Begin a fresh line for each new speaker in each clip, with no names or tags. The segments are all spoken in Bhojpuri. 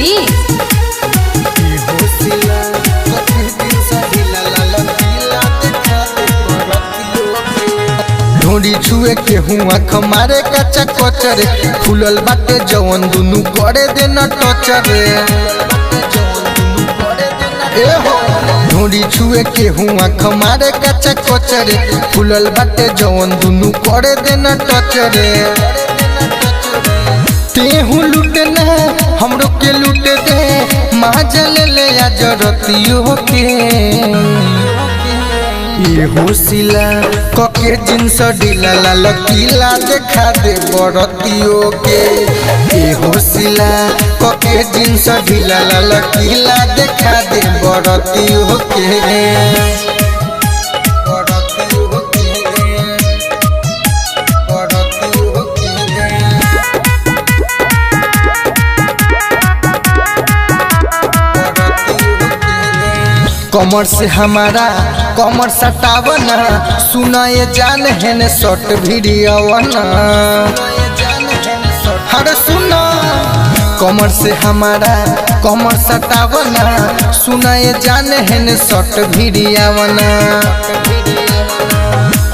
मनी
ढोड़ी छुए के हुआ खमारे कच्चा कचरे फूलल बाटे जवन दुनु करे देना टचरे ढोड़ी छुए के हुआ खमारे कच्चा कचरे फूलल बाटे जवन दुनु करे देना टचरे तेहू लुटना हमरो के लुट दे महाजल ले आ जरतियो के ये होशिला कके जिन्स ढीला लाल किला देखा दे बरतियों के ये होशिला कके जिन्स ढीला लाल किला देखा दे बरतियों के कमर से हमारा कमर सटावना सुना ये जान है ने शॉर्ट वीडियोवना हर सुना कमर से हमारा कमर सटावना सुना ये जान है ने शॉर्ट वीडियोवना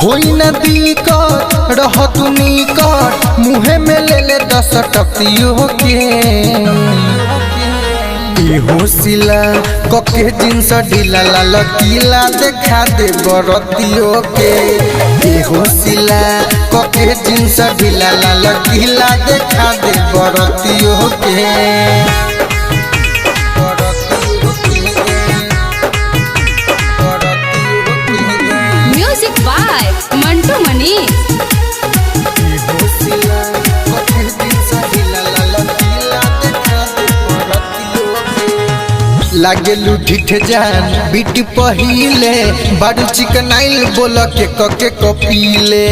होई न दिक्कत रह तू निकट मुहे में ले ले 10 टकियों के ये होशिला कके जिन्स ढीला लाल किला देखा दे बरतियों के ये होशिला कके जिन्स ढीला लाल किला देखा दे बरतियों के
म्यूजिक बाय मंटू मनी
लागे लुठिठ जान बिट पहिले बाडू चिकनाइल बोल के कके कपीले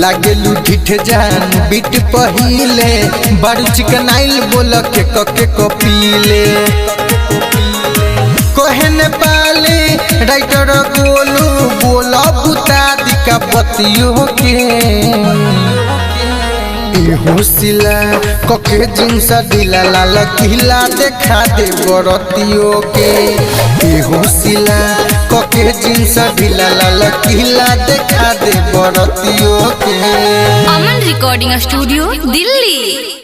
लागे लुठिठ जान बिट पहिले बाडू चिकनाइल बोल के कके कपीले कहने पाले राइटर गोलू बोला बुता दिका बतियों के होशिला कके जिन्स ढीला लाल किला देखा दे बरतियों के होशिला कके जिन्स ढीला लाल किला देखा दे बरतियों के
अमन रिकॉर्डिंग स्टूडियो दिल्ली।